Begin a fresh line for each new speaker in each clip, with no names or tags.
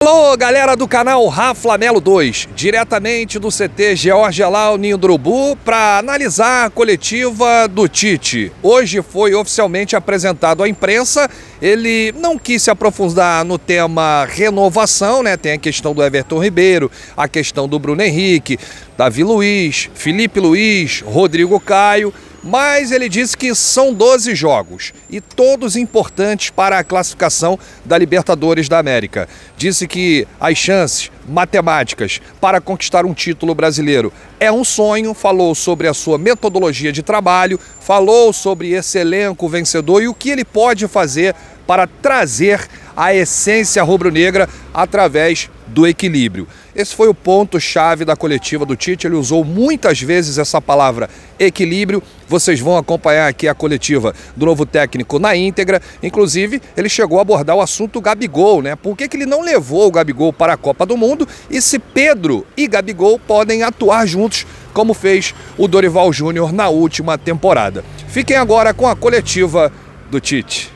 Alô, galera do canal Rafa Melo 2, diretamente do CT George Elal Ninho do Urubu, para analisar a coletiva do Tite. Hoje foi oficialmente apresentado à imprensa. Ele não quis se aprofundar no tema renovação, né? Tem a questão do Everton Ribeiro, a questão do Bruno Henrique, Davi Luiz, Felipe Luiz, Rodrigo Caio. Mas ele disse que são 12 jogos e todos importantes para a classificação da Libertadores da América. Disse que as chances matemáticas para conquistar um título brasileiro é um sonho, falou sobre a sua metodologia de trabalho, falou sobre esse elenco vencedor e o que ele pode fazer para trazer a essência rubro-negra através do equilíbrio. Esse foi o ponto-chave da coletiva do Tite. Ele usou muitas vezes essa palavra equilíbrio. Vocês vão acompanhar aqui a coletiva do novo técnico na íntegra. Inclusive, ele chegou a abordar o assunto Gabigol, né? Por que ele não levou o Gabigol para a Copa do Mundo e se Pedro e Gabigol podem atuar juntos, como fez o Dorival Júnior na última temporada. Fiquem agora com a coletiva do Tite.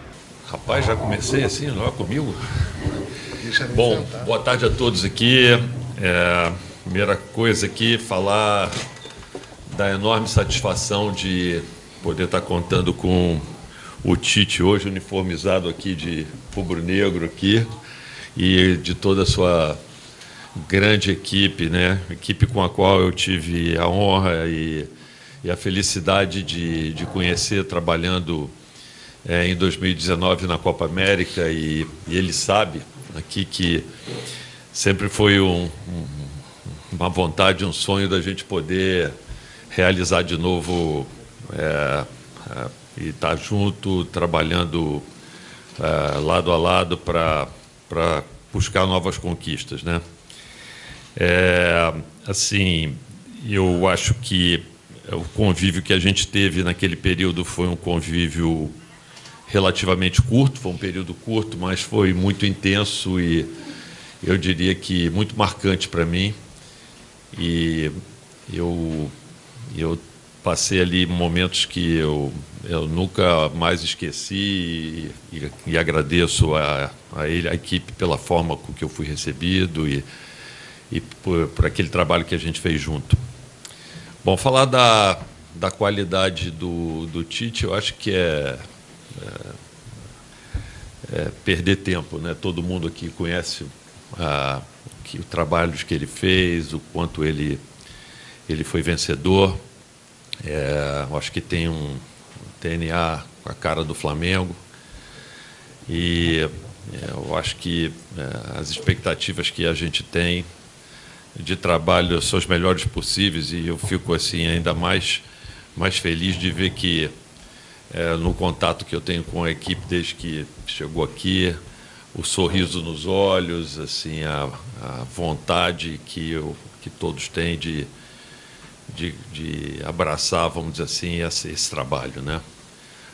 Rapaz, já comecei assim, logo comigo? Bom, boa tarde a todos aqui. Primeira coisa aqui, falar da enorme satisfação de poder estar contando com o Tite hoje, uniformizado aqui de rubro-negro aqui, e de toda a sua grande equipe, né? Equipe com a qual eu tive a honra e a felicidade de conhecer trabalhando em 2019 na Copa América, e ele sabe aqui que sempre foi uma vontade, um sonho da gente poder realizar de novo e estar junto, trabalhando lado a lado para buscar novas conquistas, né? Assim, eu acho que o convívio que a gente teve naquele período foi um convívio relativamente curto, foi um período curto, mas foi muito intenso e eu diria que muito marcante para mim. E eu passei ali momentos que eu nunca mais esqueci e agradeço a ele, a equipe, pela forma com que eu fui recebido e por aquele trabalho que a gente fez junto. Bom, falar da qualidade do Tite, eu acho que é perder tempo, né? Todo mundo aqui conhece o trabalho que ele fez, o quanto ele foi vencedor. Acho que tem um DNA com a cara do Flamengo e eu acho que as expectativas que a gente tem de trabalho são as melhores possíveis, e eu fico assim ainda mais feliz de ver que no contato que eu tenho com a equipe desde que chegou aqui, o sorriso nos olhos, assim, a vontade que todos têm de abraçar, vamos dizer assim, esse trabalho, né?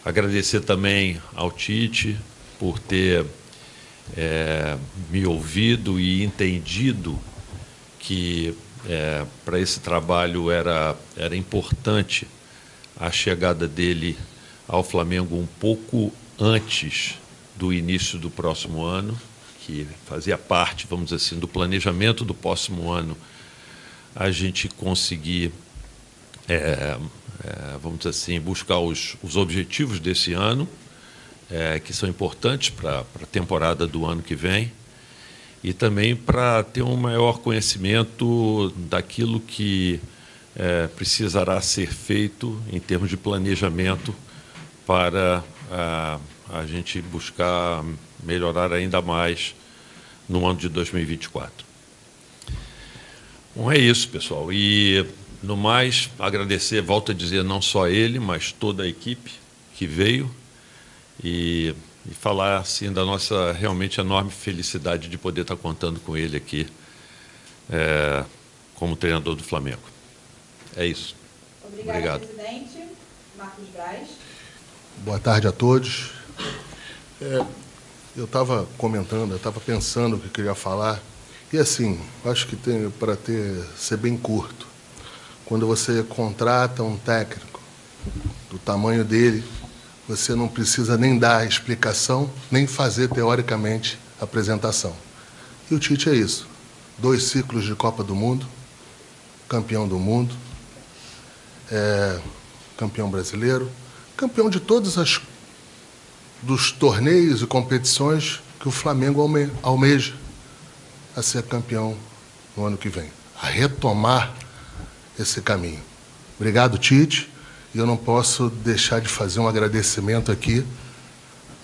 Agradecer também ao Tite por ter me ouvido e entendido que para esse trabalho era importante a chegada dele ao Flamengo um pouco antes do início do próximo ano, que fazia parte, vamos dizer assim, do planejamento do próximo ano, a gente conseguir, vamos dizer assim, buscar os objetivos desse ano, que são importantes para a temporada do ano que vem, e também para ter um maior conhecimento daquilo que precisará ser feito em termos de planejamento para a gente buscar melhorar ainda mais no ano de 2024. Bom, é isso, pessoal. E, no mais, agradecer, volto a dizer, não só ele, mas toda a equipe que veio e falar, assim, da nossa realmente enorme felicidade de poder estar contando com ele aqui como treinador do Flamengo. É isso.
Obrigado. Presidente. Marcos Braz.
Boa tarde a todos. Eu estava comentando, eu estava pensando o que eu queria falar, e assim, acho que para ser bem curto, quando você contrata um técnico do tamanho dele, você não precisa nem dar explicação, nem fazer, teoricamente, a apresentação. E o Tite é isso. 2 ciclos de Copa do Mundo, campeão do mundo, campeão brasileiro, campeão de todos dos torneios e competições que o Flamengo almeja a ser campeão no ano que vem, a retomar esse caminho. Obrigado, Tite, e eu não posso deixar de fazer um agradecimento aqui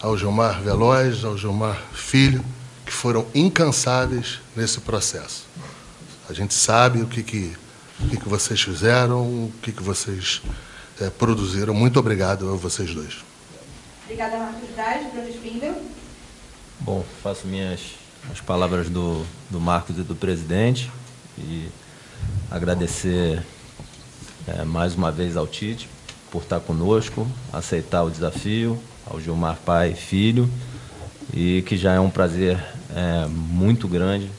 ao Gilmar Veloz, ao Gilmar Filho, que foram incansáveis nesse processo. A gente sabe o que vocês fizeram, o que vocês produziram. Muito obrigado a vocês dois.
Obrigada, Marcos Braz. Bruno Spindel.
Bom, faço as palavras do Marcos e do presidente e agradecer mais uma vez ao Tite por estar conosco, aceitar o desafio, ao Gilmar pai e filho, e que já é um prazer muito grande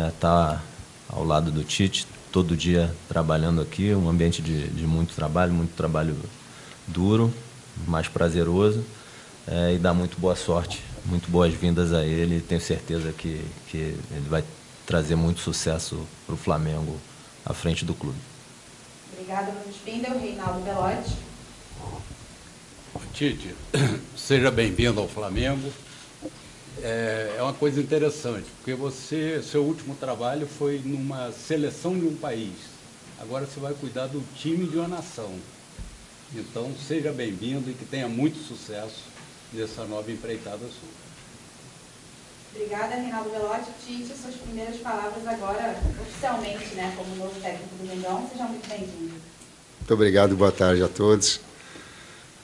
estar ao lado do Tite, todo dia trabalhando aqui, um ambiente de muito trabalho duro, mas prazeroso, e dá muito boa sorte, muito boas-vindas a ele. Tenho certeza que ele vai trazer muito sucesso para o Flamengo à frente do clube.
Obrigada, Bruno Spindel. Reinaldo Belotti.
Tite, seja bem-vindo ao Flamengo. É uma coisa interessante, porque seu último trabalho foi numa seleção de um país. Agora você vai cuidar do time de uma nação. Então, seja bem-vindo e que tenha muito sucesso nessa nova empreitada sua.
Obrigada, Reinaldo Belotti. Tite, suas primeiras palavras agora, oficialmente, né, como novo técnico do Mengão. Seja muito bem-vindo.
Muito obrigado, boa tarde a todos.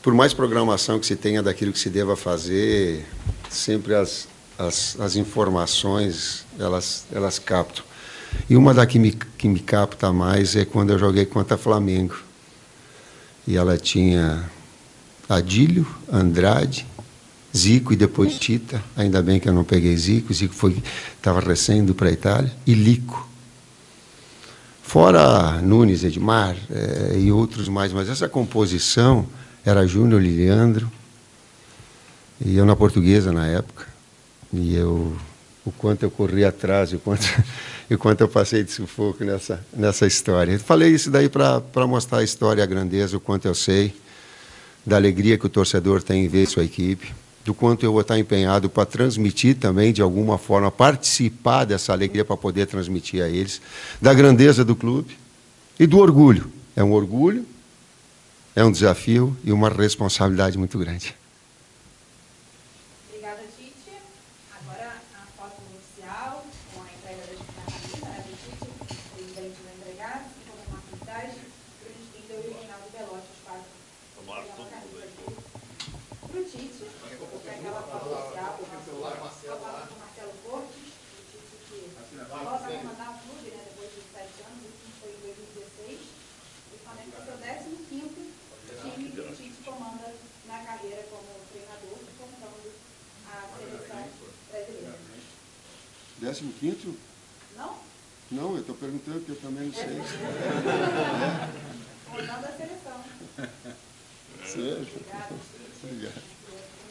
Por mais programação que se tenha daquilo que se deva fazer, sempre as informações, elas captam. E uma da que me capta mais é quando eu joguei contra Flamengo. E ela tinha Adílio, Andrade, Zico e depois Tita. Ainda bem que eu não peguei Zico. Zico estava recém indo para a Itália. E Lico. Fora Nunes, Edmar e outros mais. Mas essa composição era Júnior, Leandro. E eu na Portuguesa na época. E o quanto eu corri atrás, o quanto eu passei de sufoco nessa história. Eu falei isso daí para mostrar a história, a grandeza, o quanto eu sei, da alegria que o torcedor tem em ver sua equipe, do quanto eu vou estar empenhado para transmitir também, de alguma forma, participar dessa alegria para poder transmitir a eles, da grandeza do clube e do orgulho. É um orgulho, é um desafio e uma responsabilidade muito grande.
Obrigada, Tite. Agora a foto oficial com a entrega da camisa, né, do Tite. O presidente vai entregar, assim como o Marcos Braz, Bruno Spindel e o Reinaldo Belotti, os quatro. Para o Tite, aquela foto oficial com o Marcelo Cortes, o Tite que volta a comandar o clube, né, depois de 7 anos, o último foi em 2016. O Flamengo é o seu 15º time que o Tite comanda na carreira como treinador, contando a seleção brasileira.
15º?
Não?
Não, eu estou perguntando, porque eu também não sei.
Contando a seleção.
Sério?
Obrigado.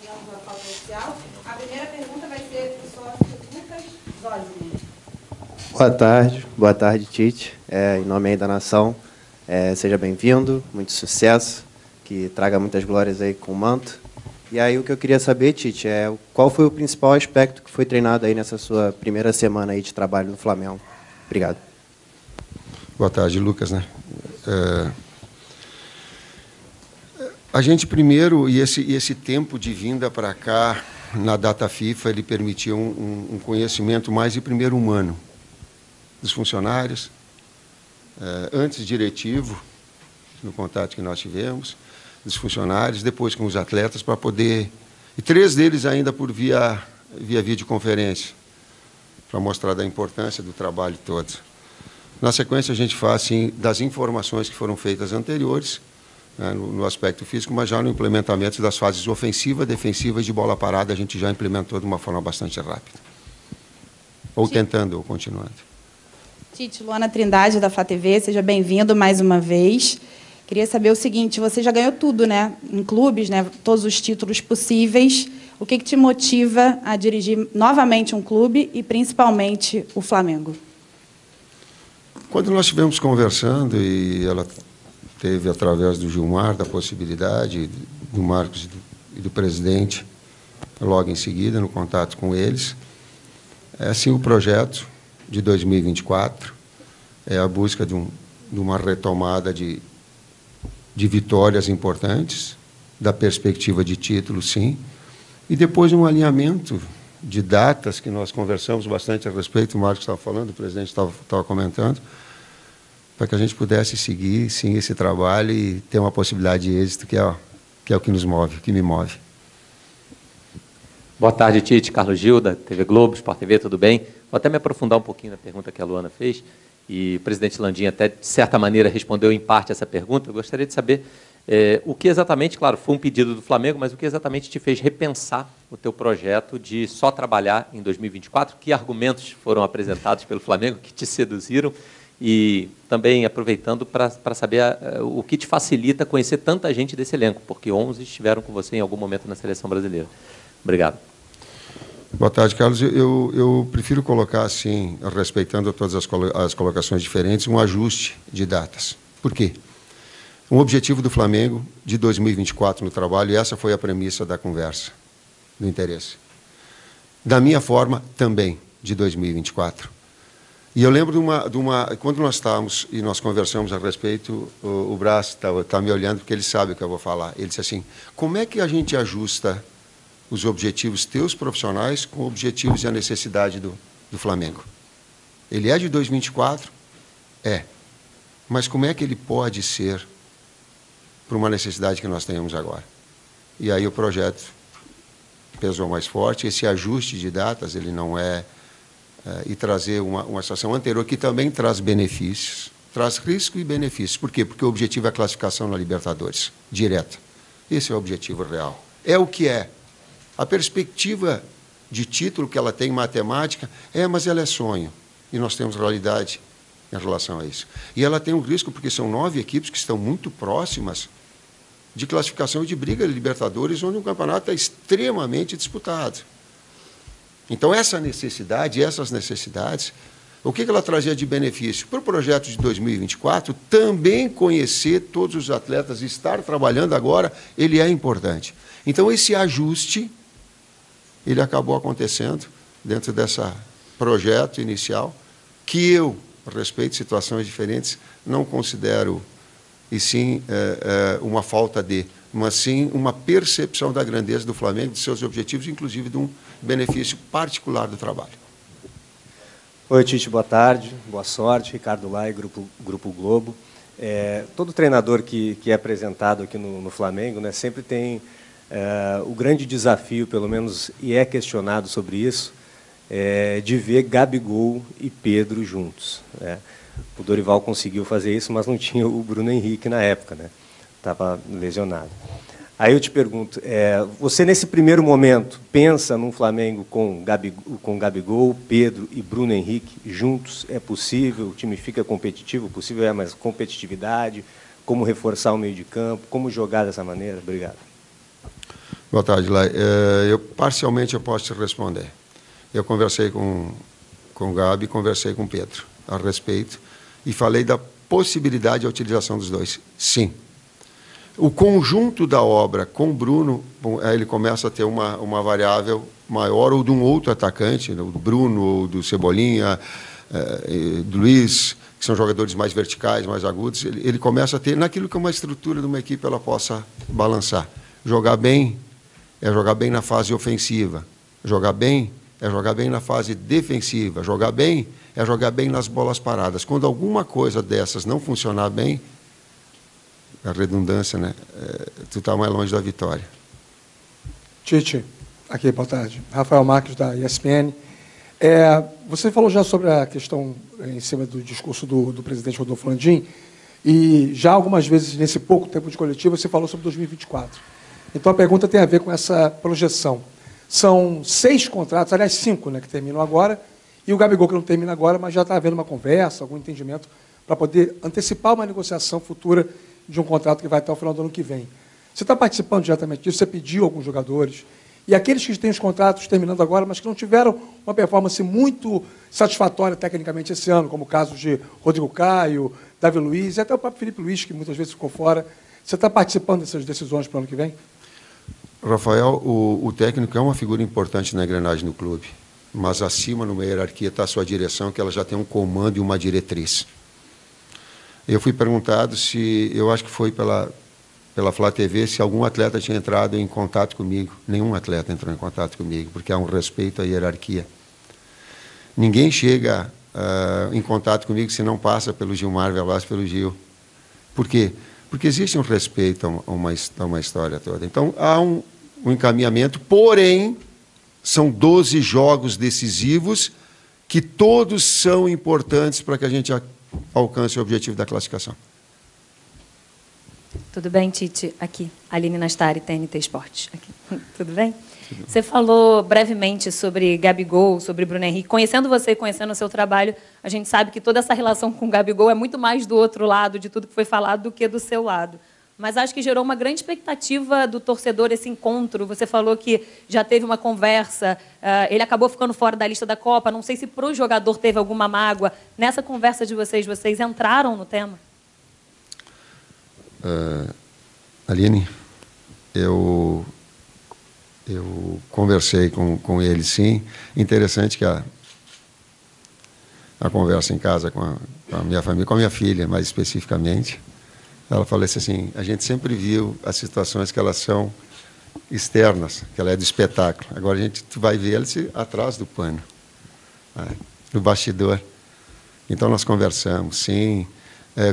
Vamos à pauta oficial. A primeira pergunta vai ser do sócio Lucas Zosmer.
Boa tarde, Tite. Em nome aí da nação, seja bem-vindo, muito sucesso, que traga muitas glórias aí com o manto. E aí o que eu queria saber, Tite, qual foi o principal aspecto que foi treinado aí nessa sua primeira semana aí de trabalho no Flamengo? Obrigado.
Boa tarde, Lucas, né? A gente primeiro, e esse tempo de vinda para cá, na data FIFA, ele permitia um conhecimento mais de primeiro humano dos funcionários, antes diretivo, no contato que nós tivemos, dos funcionários, depois com os atletas, para poder... E 3 deles ainda por via videoconferência, para mostrar da importância do trabalho todo. Na sequência, a gente faz, assim, das informações que foram feitas anteriores, né, no aspecto físico, mas já no implementamento das fases ofensiva, defensiva e de bola parada, a gente já implementou de uma forma bastante rápida. Ou tentando, ou continuando.
Tite, Luana Trindade, da Flá TV, seja bem-vindo mais uma vez. Queria saber o seguinte, você já ganhou tudo, né? Em clubes, né? Todos os títulos possíveis. O que te motiva a dirigir novamente um clube e, principalmente, o Flamengo?
Quando nós estivemos conversando, e ela teve, através do Gilmar, da possibilidade, do Marcos e do presidente, logo em seguida, no contato com eles, é assim o projeto de 2024, é a busca de uma retomada de vitórias importantes, da perspectiva de título, sim, e depois um alinhamento de datas, que nós conversamos bastante a respeito, o Marcos estava falando, o presidente estava comentando, para que a gente pudesse seguir, sim, esse trabalho e ter uma possibilidade de êxito, que é o que nos move, que me move.
Boa tarde, Tite. Carlos Gil, da TV Globo, Sport TV, tudo bem? Vou até me aprofundar um pouquinho na pergunta que a Luana fez, e o presidente Landim até, de certa maneira, respondeu em parte essa pergunta. Eu gostaria de saber o que exatamente, claro, foi um pedido do Flamengo, mas o que exatamente te fez repensar o teu projeto de só trabalhar em 2024? Que argumentos foram apresentados pelo Flamengo que te seduziram? E também aproveitando para saber o que te facilita conhecer tanta gente desse elenco, porque 11 estiveram com você em algum momento na seleção brasileira. Obrigado.
Boa tarde, Carlos. Eu prefiro colocar, assim, respeitando todas as colocações diferentes, um ajuste de datas. Por quê? Um objetivo do Flamengo de 2024 no trabalho, e essa foi a premissa da conversa, do interesse. Da minha forma, também, de 2024. E eu lembro de uma quando nós estávamos e nós conversamos a respeito, o Brás está me olhando porque ele sabe o que eu vou falar. Ele disse assim, como é que a gente ajusta os objetivos teus profissionais com objetivos e a necessidade do Flamengo? Ele é de 2024? É. Mas como é que ele pode ser para uma necessidade que nós tenhamos agora? E aí o projeto pesou mais forte. Esse ajuste de datas, ele não é... e trazer uma situação anterior que também traz benefícios, traz risco e benefícios. Por quê? Porque o objetivo é a classificação na Libertadores, direta. Esse é o objetivo real. É o que é. A perspectiva de título que ela tem em matemática mas ela é sonho. E nós temos realidade em relação a isso. E ela tem um risco, porque são 9 equipes que estão muito próximas de classificação e de briga de Libertadores, onde o campeonato é extremamente disputado. Então, essas necessidades, o que ela trazia de benefício? Para o projeto de 2024, também conhecer todos os atletas, estar trabalhando agora, ele é importante. Então, esse ajuste, ele acabou acontecendo dentro desse projeto inicial, que eu, a respeito de situações diferentes, não considero, e sim, uma falta de, mas sim uma percepção da grandeza do Flamengo, de seus objetivos, inclusive de um benefício particular do trabalho.
Oi, Tite, boa tarde, boa sorte. Ricardo Lai, Grupo Globo. Todo treinador que é apresentado aqui no Flamengo, né, sempre tem o grande desafio, pelo menos, e é questionado sobre isso, de ver Gabigol e Pedro juntos, né? O Dorival conseguiu fazer isso, mas não tinha o Bruno Henrique na época, né? Estava lesionado. Aí eu te pergunto, você nesse primeiro momento pensa num Flamengo com Gabigol, Pedro e Bruno Henrique juntos? É possível? O time fica competitivo? Possível mas competitividade? Como reforçar o meio de campo? Como jogar dessa maneira? Obrigado.
Boa tarde, Lai. Parcialmente eu posso te responder. Eu conversei com o Gabi, conversei com o Pedro a respeito e falei da possibilidade de utilização dos dois. Sim. O conjunto da obra com o Bruno, ele começa a ter uma variável maior, ou de um outro atacante, do Bruno, ou do Cebolinha, do Luiz, que são jogadores mais verticais, mais agudos, ele começa a ter, naquilo que é uma estrutura de uma equipe, ela possa balançar. Jogar bem é jogar bem na fase ofensiva. Jogar bem é jogar bem na fase defensiva. Jogar bem é jogar bem nas bolas paradas. Quando alguma coisa dessas não funcionar bem, a redundância, né? Tu está mais longe da vitória.
Tite, aqui, boa tarde. Rafael Marques, da ESPN. Você falou já sobre a questão em cima do discurso do presidente Rodolfo Landim, e já algumas vezes, nesse pouco tempo de coletivo, você falou sobre 2024. Então, a pergunta tem a ver com essa projeção. São 6 contratos, aliás, 5, né, que terminam agora, e o Gabigol, que não termina agora, mas já está havendo uma conversa, algum entendimento, para poder antecipar uma negociação futura de um contrato que vai até o final do ano que vem. Você está participando diretamente disso? Você pediu a alguns jogadores? E aqueles que têm os contratos terminando agora, mas que não tiveram uma performance muito satisfatória tecnicamente esse ano, como o caso de Rodrigo Caio, Davi Luiz e até o próprio Felipe Luiz, que muitas vezes ficou fora. Você está participando dessas decisões para o ano que vem?
Rafael, o técnico é uma figura importante na engrenagem do clube, mas acima, numa hierarquia, está a sua direção, que ela já tem um comando e uma diretriz. Eu fui perguntado se, eu acho que foi pela Flá TV, se algum atleta tinha entrado em contato comigo. Nenhum atleta entrou em contato comigo, porque há um respeito à hierarquia. Ninguém chega em contato comigo se não passa pelo Gilmar Veloz, pelo Gil. Por quê? Porque existe um respeito a uma história toda. Então, há um encaminhamento, porém, são 12 jogos decisivos que todos são importantes para que a gente alcance o objetivo da classificação.
Tudo bem, Tite? Aqui, Aline Nastari, TNT Esportes. Aqui. Tudo bem? Você falou brevemente sobre Gabigol, sobre Bruno Henrique. Conhecendo você, conhecendo o seu trabalho, a gente sabe que toda essa relação com o Gabigol é muito mais do outro lado de tudo que foi falado do que do seu lado. Mas acho que gerou uma grande expectativa do torcedor esse encontro. Você falou que já teve uma conversa, ele acabou ficando fora da lista da Copa. Não sei se para o jogador teve alguma mágoa. Nessa conversa de vocês entraram no tema?
Aline, eu conversei com ele, sim. Interessante que a conversa em casa com a minha família, com a minha filha, mais especificamente, ela falou assim, a gente sempre viu as situações que elas são externas, que ela é do espetáculo. Agora a gente vai ver elas atrás do pano, no bastidor. Então nós conversamos, sim.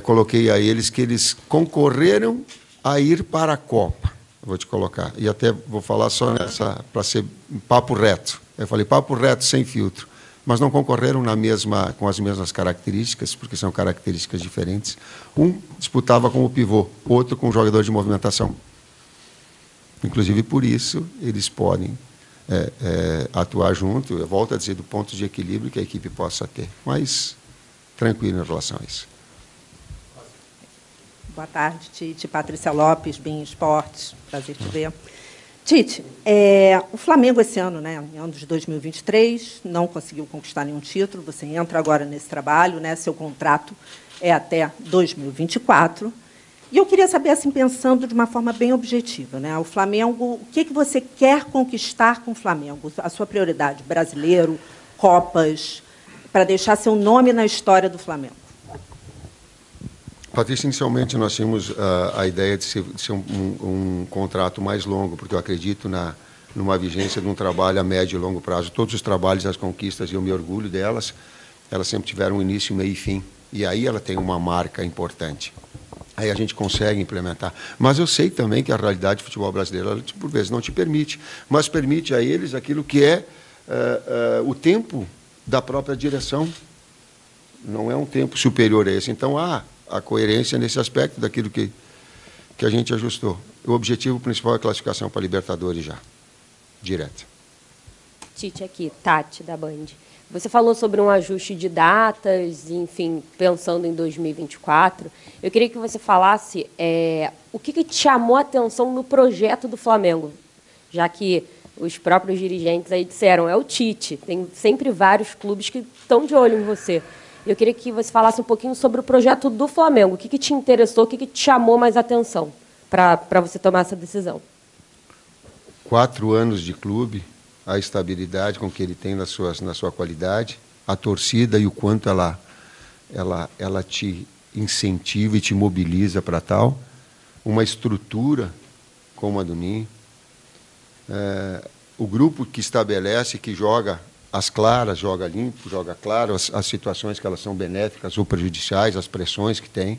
Coloquei a eles que eles concorreram a ir para a Copa. Vou te colocar. E até vou falar só nessa, para ser papo reto. Eu falei papo reto, sem filtro. Mas não concorreram com as mesmas características, porque são características diferentes. Um disputava com o pivô, outro com o jogador de movimentação. Inclusive, por isso, eles podem atuar junto. Eu volto a dizer, do ponto de equilíbrio que a equipe possa ter. Mas tranquilo em relação a isso.
Boa tarde, Tite. Patrícia Lopes, BIM Esportes. Prazer te ver. Tite, o Flamengo esse ano, em ano de 2023, não conseguiu conquistar nenhum título. Você entra agora nesse trabalho, seu contrato é até 2024. E eu queria saber, assim, pensando de uma forma bem objetiva, o Flamengo, o que você quer conquistar com o Flamengo? A sua prioridade, brasileiro, Copas, para deixar seu nome na história do Flamengo?
Patrícia, inicialmente nós tínhamos a ideia de ser um contrato mais longo, porque eu acredito numa vigência de um trabalho a médio e longo prazo. Todos os trabalhos, as conquistas, eu me orgulho delas, elas sempre tiveram um início, meio e fim. E aí ela tem uma marca importante. Aí a gente consegue implementar. Mas eu sei também que a realidade do futebol brasileiro, ela, por vezes, não te permite, mas permite a eles aquilo que é o tempo da própria direção. Não é um tempo superior a esse. Então, a coerência nesse aspecto daquilo que a gente ajustou. O objetivo principal é a classificação para a Libertadores já, direto.
Tite, aqui, Tati, da Band. Você falou sobre um ajuste de datas, enfim, pensando em 2024. Eu queria que você falasse o que te chamou a atenção no projeto do Flamengo, já que os próprios dirigentes aí disseram, é o Tite, tem sempre vários clubes que estão de olho em você. Eu queria que você falasse um pouquinho sobre o projeto do Flamengo. O que te interessou, o que te chamou mais atenção para você tomar essa decisão?
4 anos de clube, a estabilidade com que ele tem na sua qualidade, a torcida e o quanto ela te incentiva e te mobiliza para tal, uma estrutura como a do Ninho, o grupo que estabelece, que joga as claras, joga limpo, joga claro, as situações que elas são benéficas ou prejudiciais, as pressões que tem.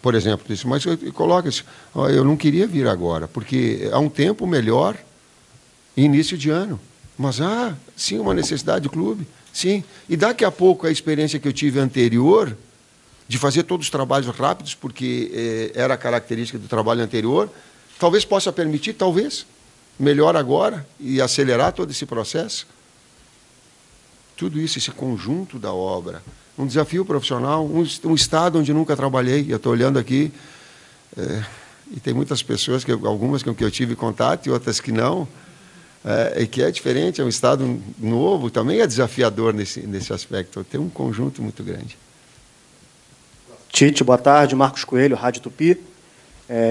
Por exemplo, isso, mas coloca isso, eu não queria vir agora, porque há um tempo melhor, início de ano. Mas sim, uma necessidade do clube, sim. E daqui a pouco a experiência que eu tive anterior, de fazer todos os trabalhos rápidos, porque era a característica do trabalho anterior, talvez possa permitir, talvez, melhor agora e acelerar todo esse processo. Tudo isso, esse conjunto da obra. Um desafio profissional, um estado onde nunca trabalhei. Eu estou olhando aqui, E tem muitas pessoas, algumas com que eu tive contato e outras que não, e que é diferente, é um estado novo, também é desafiador nesse aspecto. Tem um conjunto muito grande.
Tite, boa tarde. Marcos Coelho, Rádio Tupi.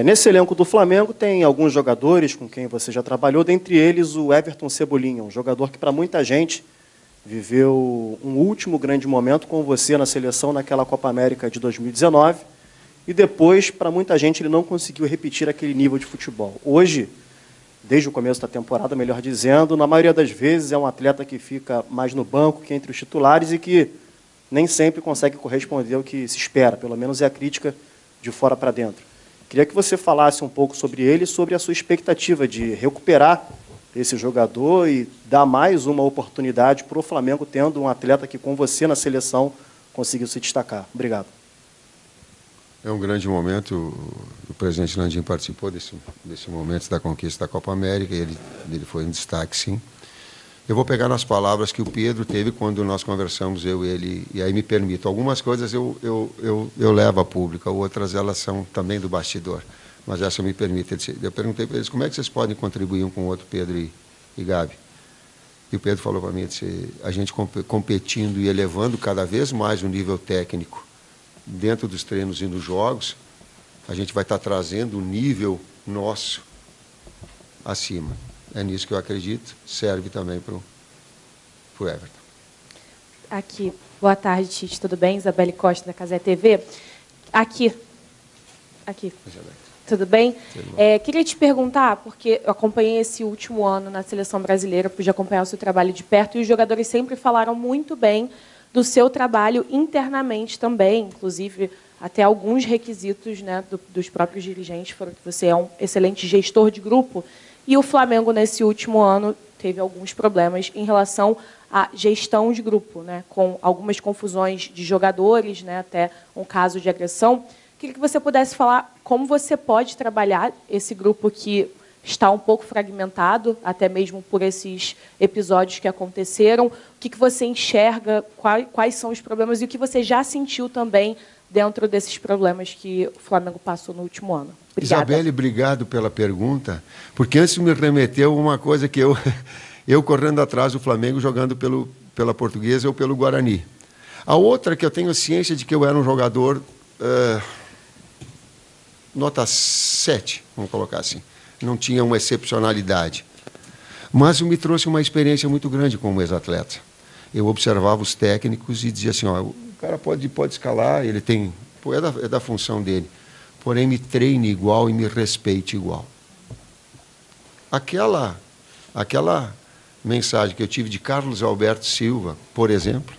Nesse elenco do Flamengo tem alguns jogadores com quem você já trabalhou, dentre eles o Everton Cebolinha, um jogador que para muita gente viveu um último grande momento com você na seleção naquela Copa América de 2019 e depois, para muita gente, ele não conseguiu repetir aquele nível de futebol. Hoje, desde o começo da temporada, melhor dizendo, na maioria das vezes é um atleta que fica mais no banco que entre os titulares e que nem sempre consegue corresponder ao que se espera, pelo menos é a crítica de fora para dentro. Queria que você falasse um pouco sobre ele, sobre a sua expectativa de recuperar esse jogador e dar mais uma oportunidade para o Flamengo, tendo um atleta que, com você na seleção, conseguiu se destacar. Obrigado.
É um grande momento. O presidente Landim participou desse momento da conquista da Copa América, e ele foi um destaque, sim. Eu vou pegar nas palavras que o Pedro teve quando nós conversamos, eu e ele, e aí me permito. Algumas coisas eu levo a público, outras elas são também do bastidor, mas essa me permite. Eu perguntei para eles como é que vocês podem contribuir um com o outro, Pedro e Gabi. E o Pedro falou para mim, disse, a gente competindo e elevando cada vez mais o nível técnico dentro dos treinos e nos jogos, a gente vai estar trazendo o nível nosso acima. É nisso que eu acredito, serve também para o Everton.
Aqui, boa tarde, Tite, tudo bem? Isabelle Costa, da Casé TV. Aqui. Tudo bem? Queria te perguntar, porque eu acompanhei esse último ano na Seleção Brasileira, pude acompanhar o seu trabalho de perto, e os jogadores sempre falaram muito bem do seu trabalho internamente também, inclusive até alguns requisitos, né, dos próprios dirigentes foram que você é um excelente gestor de grupo. E o Flamengo, nesse último ano, teve alguns problemas em relação à gestão de grupo, né, com algumas confusões de jogadores, né, até um caso de agressão. Queria que você pudesse falar como você pode trabalhar esse grupo que está um pouco fragmentado, até mesmo por esses episódios que aconteceram. O que você enxerga, quais são os problemas e o que você já sentiu também dentro desses problemas que o Flamengo passou no último ano. Obrigada.
Isabelle, obrigado pela pergunta, porque antes me remeteu uma coisa que eu correndo atrás do Flamengo, jogando pela Portuguesa ou pelo Guarani. A outra que eu tenho ciência de que eu era um jogador nota 7, vamos colocar assim. Não tinha uma excepcionalidade. Mas me trouxe uma experiência muito grande como ex-atleta. Eu observava os técnicos e dizia assim, ó, o cara pode escalar, ele tem, é da função dele. Porém, me treine igual e me respeite igual. Aquela mensagem que eu tive de Carlos Alberto Silva, por exemplo,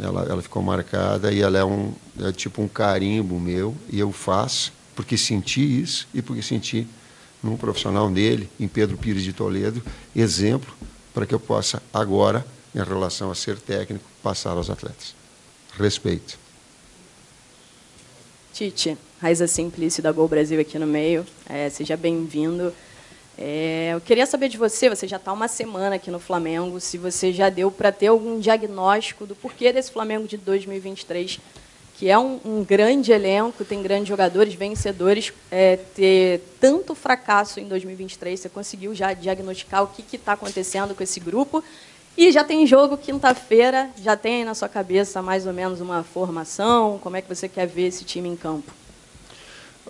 ela ficou marcada e ela é tipo um carimbo meu, e eu faço porque senti isso e porque senti num profissional dele, em Pedro Pires de Toledo, exemplo para que eu possa agora, em relação a ser técnico, passar aos atletas. Respeito.
Tite, Raiza Simplício da Gol Brasil aqui no meio. Seja bem-vindo. Eu queria saber de você já está uma semana aqui no Flamengo, se você já deu para ter algum diagnóstico do porquê desse Flamengo de 2023, que é um grande elenco, tem grandes jogadores, vencedores, ter tanto fracasso em 2023, você conseguiu já diagnosticar o que está acontecendo com esse grupo? E já tem jogo quinta-feira, já tem na sua cabeça mais ou menos uma formação? Como é que você quer ver esse time em campo?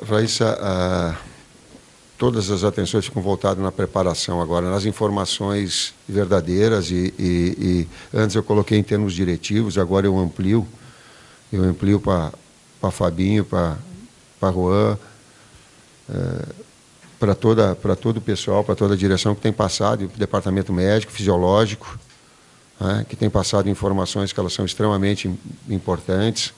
Raíssa, todas as atenções ficam voltadas na preparação agora, nas informações verdadeiras e antes eu coloquei em termos diretivos, agora eu amplio para Fabinho, para Juan, para todo o pessoal, para toda a direção que tem passado, o departamento médico, fisiológico, né, que tem passado informações que elas são extremamente importantes.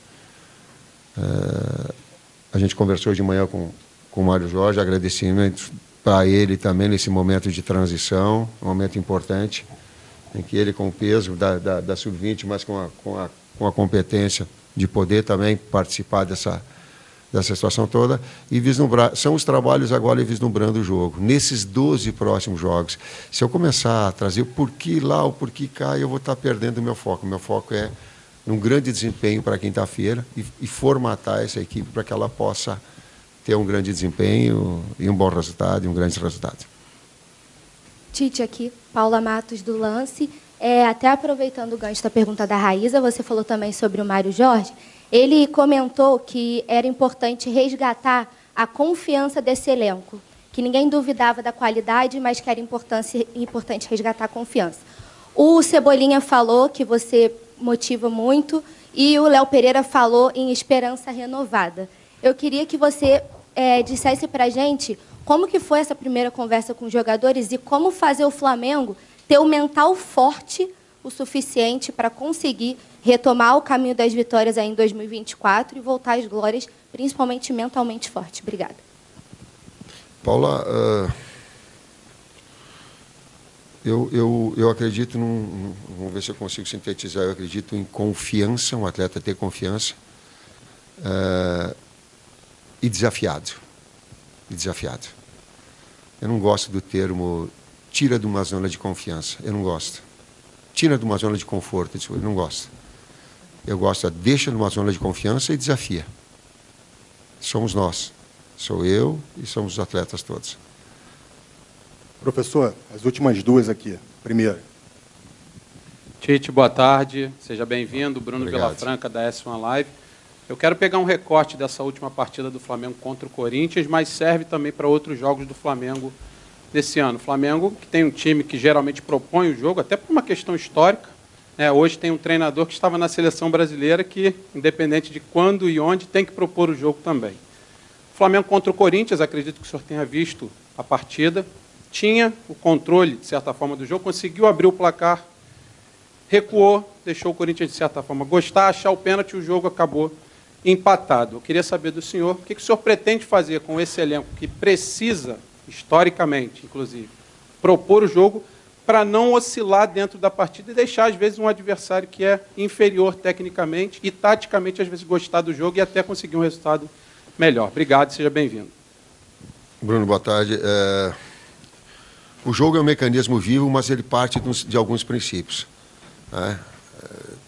A gente conversou de manhã com o Mário Jorge, agradecimento para ele também nesse momento de transição, um momento importante, em que ele, com o peso da Sub-20, mas com a competência de poder também participar dessa situação toda, e vislumbrar, são os trabalhos agora vislumbrando o jogo. Nesses 12 próximos jogos, se eu começar a trazer o porquê lá, o porquê cá, eu vou estar perdendo o meu foco. O meu foco é um grande desempenho para quinta-feira e formatar essa equipe para que ela possa ter um grande desempenho e um bom resultado, e um grande resultado.
Tite aqui, Paula Matos do Lance. Até aproveitando o gancho da pergunta da Raíza, você falou também sobre o Mário Jorge. Ele comentou que era importante resgatar a confiança desse elenco, que ninguém duvidava da qualidade, mas que era importante resgatar a confiança. O Cebolinha falou que você motiva muito e o Léo Pereira falou em esperança renovada. Eu queria que você dissesse para a gente como que foi essa primeira conversa com os jogadores e como fazer o Flamengo ter o mental forte o suficiente para conseguir retomar o caminho das vitórias aí em 2024 e voltar às glórias, principalmente mentalmente forte. Obrigada.
Paula, eu acredito vamos ver se eu consigo sintetizar, eu acredito em confiança, um atleta ter confiança e desafiado. Eu não gosto do termo tira de uma zona de confiança, eu não gosto. Tira de uma zona de conforto, eu não gosto. Eu gosto, deixa numa zona de confiança e desafia. Somos nós, sou eu e somos os atletas todos.
Professor, as últimas duas aqui. Primeira.
Tite, boa tarde, seja bem-vindo. Bruno
Obrigado.
Vilafranca, da S1 Live. Eu quero pegar um recorte dessa última partida do Flamengo contra o Corinthians, mas serve também para outros jogos do Flamengo desse ano. O Flamengo, que tem um time que geralmente propõe o jogo, até por uma questão histórica, né? Hoje tem um treinador que estava na seleção brasileira que, independente de quando e onde, tem que propor o jogo também. O Flamengo contra o Corinthians, acredito que o senhor tenha visto a partida, tinha o controle, de certa forma, do jogo, conseguiu abrir o placar, recuou, deixou o Corinthians, de certa forma, gostar, achar o pênalti e o jogo acabou empatado. Eu queria saber do senhor o que o senhor pretende fazer com esse elenco que precisa, historicamente, inclusive, propor o jogo para não oscilar dentro da partida e deixar, às vezes, um adversário que é inferior tecnicamente e taticamente, às vezes, gostar do jogo e até conseguir um resultado melhor. Obrigado, seja bem-vindo.
Bruno, boa tarde. O jogo é um mecanismo vivo, mas ele parte de alguns princípios. Né?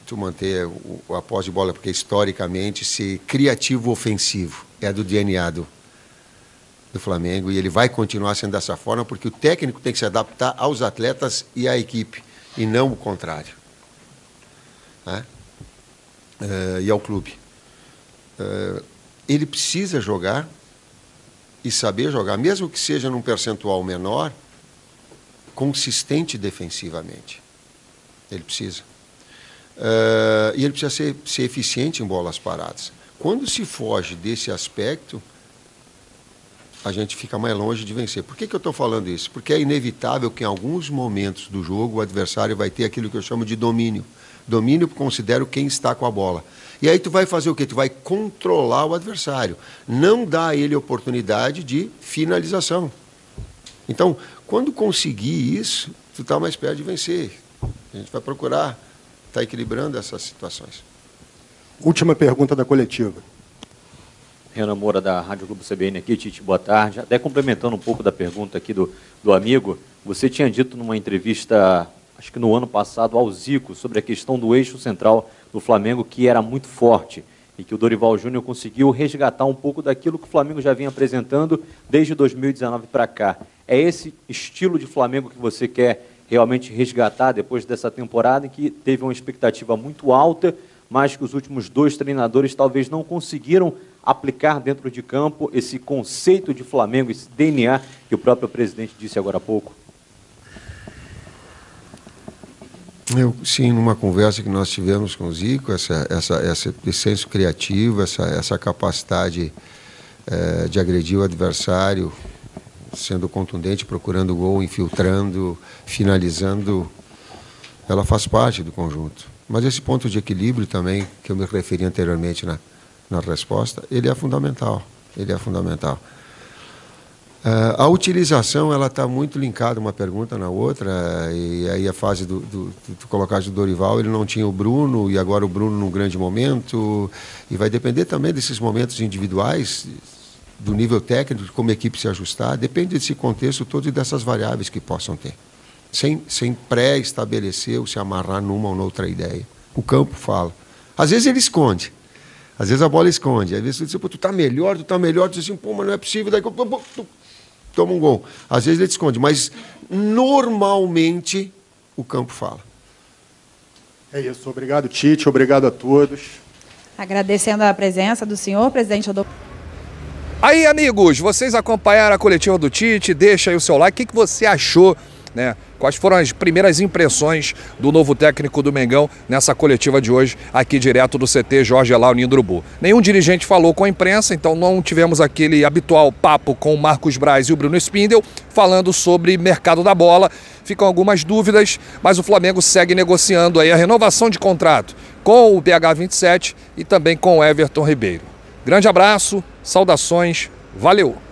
Tu manter a posse de bola, porque historicamente ser criativo ofensivo é do DNA do Flamengo e ele vai continuar sendo dessa forma porque o técnico tem que se adaptar aos atletas e à equipe e não o contrário. Né? E ao clube. Ele precisa jogar e saber jogar, mesmo que seja num percentual menor, consistente defensivamente. Ele precisa. E ele precisa ser eficiente em bolas paradas. Quando se foge desse aspecto, a gente fica mais longe de vencer. Por que eu estou falando isso? Porque é inevitável que em alguns momentos do jogo o adversário vai ter aquilo que eu chamo de domínio. Domínio considero quem está com a bola. E aí tu vai fazer o quê? Tu vai controlar o adversário. Não dá a ele oportunidade de finalização. Então, quando conseguir isso, tu está mais perto de vencer. A gente vai procurar estar equilibrando essas situações.
Última pergunta da coletiva.
Renan Moura, da Rádio Globo CBN aqui. Tite, boa tarde. Até complementando um pouco da pergunta aqui do amigo, você tinha dito numa entrevista, acho que no ano passado, ao Zico, sobre a questão do eixo central do Flamengo, que era muito forte, e que o Dorival Júnior conseguiu resgatar um pouco daquilo que o Flamengo já vinha apresentando desde 2019 para cá. É esse estilo de Flamengo que você quer realmente resgatar depois dessa temporada, em que teve uma expectativa muito alta, mas que os últimos dois treinadores talvez não conseguiram aplicar dentro de campo esse conceito de Flamengo, esse DNA que o próprio presidente disse agora há pouco?
Sim, numa conversa que nós tivemos com o Zico, esse senso criativo, essa capacidade de agredir o adversário, sendo contundente, procurando gol, infiltrando, finalizando, ela faz parte do conjunto. Mas esse ponto de equilíbrio também, que eu me referi anteriormente na resposta, ele é fundamental. Ele é fundamental. A utilização, ela está muito linkada uma pergunta na outra, e aí a fase do colocar do Dorival, ele não tinha o Bruno, e agora o Bruno num grande momento, e vai depender também desses momentos individuais, do nível técnico, de como a equipe se ajustar, depende desse contexto todo e dessas variáveis que possam ter. Sem pré-estabelecer ou se amarrar numa ou noutra ideia. O campo fala. Às vezes ele esconde, Às vezes a bola esconde. Às vezes você diz, pô, tu tá melhor, tu diz assim, pô, mas não é possível, daí toma um gol. Às vezes ele te esconde, mas normalmente o campo fala.
É isso. Obrigado, Tite. Obrigado a todos.
Agradecendo a presença do senhor presidente Rodolfo.
Aí, amigos, vocês acompanharam a coletiva do Tite, deixa aí o seu like. O que você achou, né? Quais foram as primeiras impressões do novo técnico do Mengão nessa coletiva de hoje, aqui direto do CT Jorge Elal Ninho do Urubu? Nenhum dirigente falou com a imprensa, então não tivemos aquele habitual papo com o Marcos Braz e o Bruno Spindel falando sobre mercado da bola. Ficam algumas dúvidas, mas o Flamengo segue negociando aí a renovação de contrato com o PH27 e também com o Everton Ribeiro. Grande abraço, saudações, valeu!